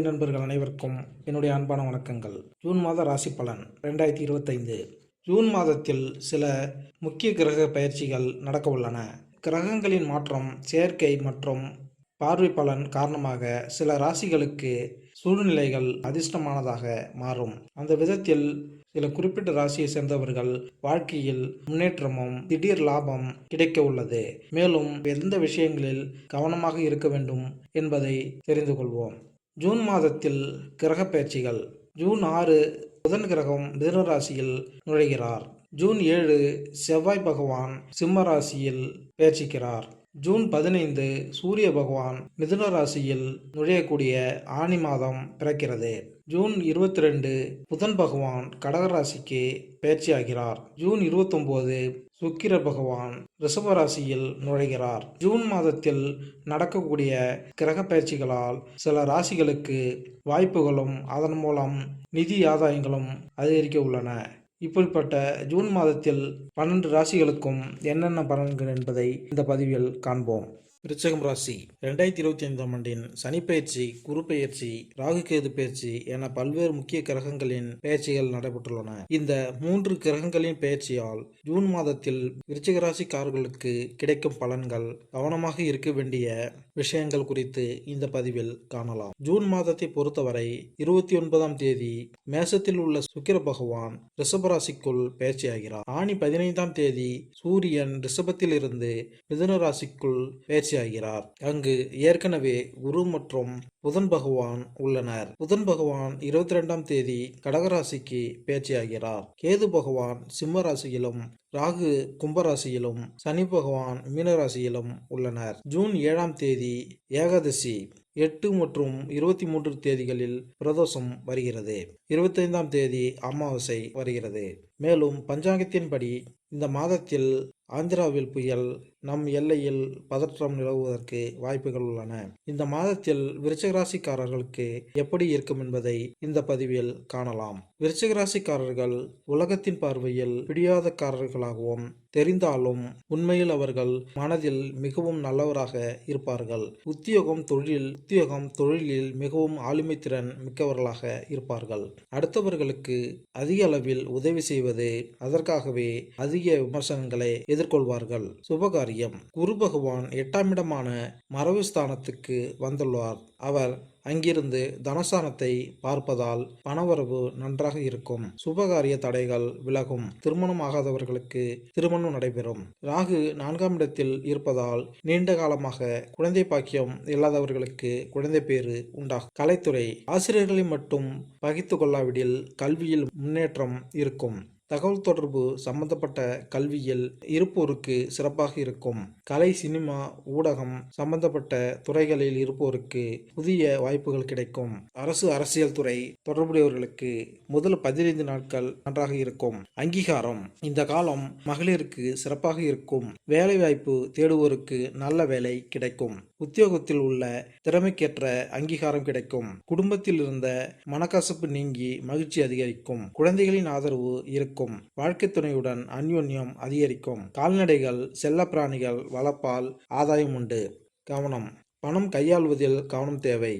நண்பர்கள் அனைவருக்கும் என்னுடைய அன்பான வணக்கங்கள். ஜூன் மாத ராசி பலன் 2025. ஜூன் மாதத்தில் சில முக்கிய கிரக பயிற்சிகள் நடக்க உள்ளன. கிரகங்களின் மாற்றம், சேர்க்கை மற்றும் பார்வை பலன் காரணமாக சில ராசிகளுக்கு சூழ்நிலைகள் அதிர்ஷ்டமானதாக மாறும். அந்த விதத்தில் சில குறிப்பிட்ட ராசியை சேர்ந்தவர்கள் வாழ்க்கையில் முன்னேற்றமும் திடீர் லாபம் கிடைக்க உள்ளது. மேலும் எந்த விஷயங்களில் கவனமாக இருக்க வேண்டும் என்பதை தெரிந்து கொள்வோம். ஜூன் மாதத்தில் கிரக பயிற்சிகள். ஜூன் 6 புதன் கிரகம் மிதுன ராசியில் நுழைகிறார். ஜூன் 7 செவ்வாய் பகவான் சிம்ம ராசியில் பயிற்சிக்கிறார். ஜூன் 15 சூரிய பகவான் மிதுன ராசியில் நுழையக்கூடிய ஆனி மாதம் பிறக்கிறது. ஜூன் 22 புதன் பகவான் கடக ராசிக்கு பயிற்சியாகிறார். ஜூன் 29 சுக்கிர பகவான் ரிஷப ராசியில் நுழைகிறார். ஜூன் மாதத்தில் நடக்கக்கூடிய கிரக பயிற்சிகளால் சில ராசிகளுக்கு வாய்ப்புகளும் அதன் மூலம் நிதி ஆதாயங்களும் அதிகரிக்க உள்ளன. இப்படிப்பட்ட ஜூன் மாதத்தில் 12 ராசிகளுக்கும் என்னென்ன பலன்கள் என்பதை இந்த பதிவில் காண்போம். விருச்சிகம் ராசி 2025ஆம் ஆண்டின் சனி பயிற்சி, குரு பயிற்சி, ராகு கேது பயிற்சி என பல்வேறு முக்கிய கிரகங்களின் பயிற்சிகள் நடைபெற்றுள்ளன. இந்த 3 கிரகங்களின் பயிற்சியால் ஜூன் மாதத்தில் விருச்சிக ராசிக்காரர்களுக்கு கிடைக்கும் பலன்கள், கவனமாக இருக்க வேண்டிய விஷயங்கள் குறித்து இந்த பதிவில் காணலாம். ஜூன் மாதத்தை பொறுத்தவரை 29ஆம் தேதி மேசத்தில் உள்ள சுக்கிர பகவான் ரிஷபராசிக்குள் பயிற்சியாகிறார். ஆனி 15ஆம் தேதி சூரியன் ரிஷபத்தில் இருந்து மிதுன ராசிக்குள் பயிற்சியாகிறார். அங்கு ஏற்கனவே குரு மற்றும் புதன் பகவான் உள்ளனர். புதன் பகவான் 22ஆம் தேதி கடகராசிக்கு பயிற்சியாகிறார். கேது பகவான் சிம்ம ராசியிலும், ராகு கும்பராசியிலும், சனி பகவான் மீனராசியிலும் உள்ளனர். ஜூன் 7ஆம் தேதி ஏகாதசி, 8 மற்றும் 23 தேதிகளில் பிரதோஷம் வருகிறது. 25ஆம் தேதி அமாவாசை வருகிறது. மேலும் பஞ்சாங்கத்தின்படி இந்த மாதத்தில் ஆந்திராவில் புயல், நம் எல்லையில் பதற்றம் நிலவுவதற்கு வாய்ப்புகள் உள்ளன. இந்த மாதத்தில் விருச்சிக ராசிக்காரர்களுக்கு எப்படி இருக்கும் என்பதை இந்த பதிவில் காணலாம். விருச்சிக ராசிக்காரர்கள் உலகத்தின் பார்வையில் பிடிவாதக்காரர்களாகவும் தெரிந்தாலும் உண்மையில் அவர்கள் மனதில் மிகவும் நல்லவராக இருப்பார்கள். உத்தியோகம் தொழிலில் மிகவும் ஆளுமை திறன் மிக்கவர்களாக இருப்பார்கள். அடுத்தவர்களுக்கு அதிக அளவில் உதவி செய்வது, அதற்காகவே அதிக விமர்சனங்களை எதிர்கொள்வார்கள். சுபகாரியம். குரு பகவான் 8ஆம் இடமான மறைவு ஸ்தானத்துக்கு வந்துள்ளார். அவர் அங்கிருந்து தனஸ்தானத்தை பார்ப்பதால் பணவரவு நன்றாக இருக்கும். சுபகாரிய தடைகள் விலகும். திருமணம் ஆகாதவர்களுக்கு திருமணம் நடைபெறும். ராகு 4ஆம் இடத்தில் இருப்பதால் நீண்ட காலமாக குழந்தை பாக்கியம் இல்லாதவர்களுக்கு குழந்தை பேறு உண்டாகும். கலைத்துறை. ஆசிரியர்களை மட்டும் பகித்து கொள்ளாவிடில் கல்வியில் முன்னேற்றம் இருக்கும். தகவல் தொடர்பு சம்பந்தப்பட்ட கல்வியில் இருப்போருக்கு சிறப்பாக இருக்கும். கலை, சினிமா, ஊடகம் சம்பந்தப்பட்ட துறைகளில் இருப்போருக்கு புதிய வாய்ப்புகள் கிடைக்கும். அரசியல் துறை தொடர்புடையவர்களுக்கு முதல் 15 நாட்கள் நன்றாக இருக்கும். அங்கீகாரம். இந்த காலம் மகளிருக்கு சிறப்பாக இருக்கும். வேலை வாய்ப்பு தேடுவோருக்கு நல்ல வேலை கிடைக்கும். உத்தியோகத்தில் உள்ள திறமைக்கேற்ற அங்கீகாரம் கிடைக்கும். குடும்பத்தில் இருந்த மனக்கசப்பு நீங்கி மகிழ்ச்சி அதிகரிக்கும். குழந்தைகளின் ஆதரவு இருக்கும். வாழ்க்கை துணையுடன் அந்யோன்யம் அதிகரிக்கும். கால்நடைகள், செல்ல பிராணிகள் வளர்ப்பால் ஆதாயம் உண்டு. கவனம். பணம் கையாள்வதில் கவனம் தேவை.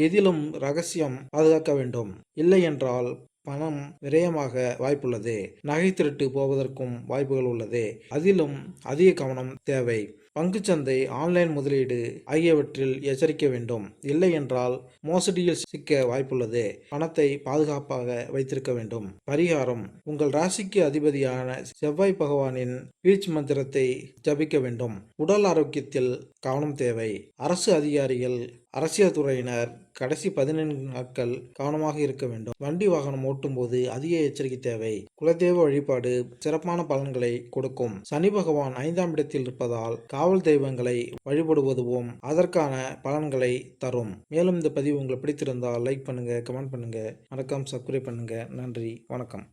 எதிலும் ரகசியம் பாதுகாக்க வேண்டும். இல்லை என்றால் பணம் விரயமாக வாய்ப்புள்ளது. நகை திருட்டு போவதற்கும் வாய்ப்புகள் உள்ளது. அதிலும் அதிக கவனம் தேவை. பங்குச்சந்தை, ஆன்லைன் முதலீடு ஆகியவற்றில் எச்சரிக்க வேண்டும். இல்லை என்றால் மோசடியில் சிக்க வாய்ப்புள்ளது. பணத்தை பாதுகாப்பாக வைத்திருக்க வேண்டும். பரிகாரம். உங்கள் ராசிக்கு அதிபதியான செவ்வாய் பகவானின் பீச் மந்திரத்தை ஜபிக்க வேண்டும். உடல் ஆரோக்கியத்தில் கவனம் தேவை. அரசு அதிகாரிகள், அரசியல் துறையினர் கடைசி 15 நாட்கள் கவனமாக இருக்க வேண்டும். வண்டி வாகனம் ஓட்டும் போது அதிக எச்சரிக்கை தேவை. குலதெய்வ வழிபாடு சிறப்பான பலன்களை கொடுக்கும். சனி பகவான் 5ஆம் இடத்தில் இருப்பதால் காவல் தெய்வங்களை வழிபடுவதும் அதற்கான பலன்களை தரும். மேலும் இந்த பதிவு உங்களுக்கு பிடித்திருந்தால் லைக் பண்ணுங்க, கமெண்ட் பண்ணுங்க, மறக்காம சப்ஸ்கிரைப் பண்ணுங்க. நன்றி, வணக்கம்.